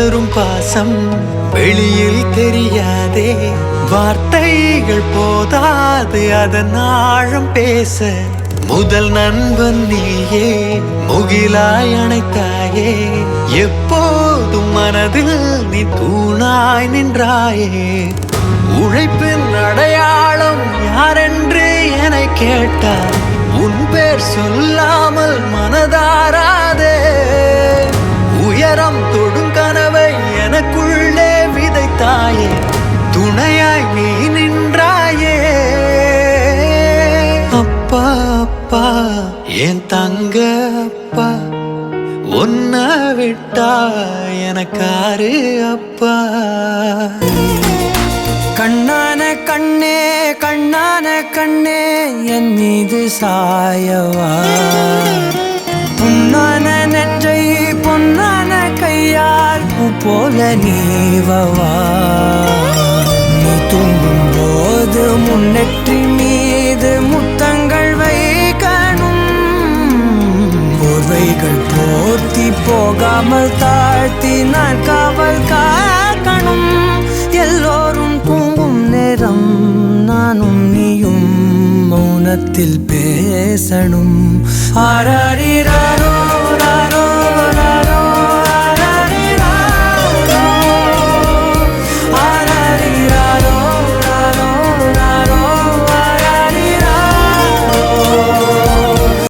தரும் பாசம் வெளியில் தெரியாதே, வார்த்தைகள் போதாது அதன் ஆழம் பேச. முதல் நண்பன் நீயே, முகிலாய் அணைத்தாயே, எப்போதும் மனதில் நீ தூணாய் நின்றாயே. உழைப்பின் அடையாளம் யாரென்று என கேட்டார், உன் பேர் சொல்லாமல் மனதாராதே. உயரம் தொடும் கனவை எனக்குள்ளே விதைத்தாயே, துணையாய் நீ நின்றாயே. அப்பா அப்பா என் தங்க அப்பா, உன்னை விட்டா எனக்காரு அப்பா. கண்ணான கண்ணே கண்ணான கண்ணே என் மீது சாயவா, பொன்னான நெற்றை பொன்னான கையால் பூ போல நீவவா. நீ தூங்கும் போது முன்னெற்றி மீது முத்தங்கள் வைக்கணும், போர்வைகள் போர்த்தி போகாமல் தாழ்த்தி நான் காவல் காக்கணும். எல்லோரும் தூங்கும் நேரம் நானும் நீயும் மௌனத்தில் பேசணும். ஆராரிரா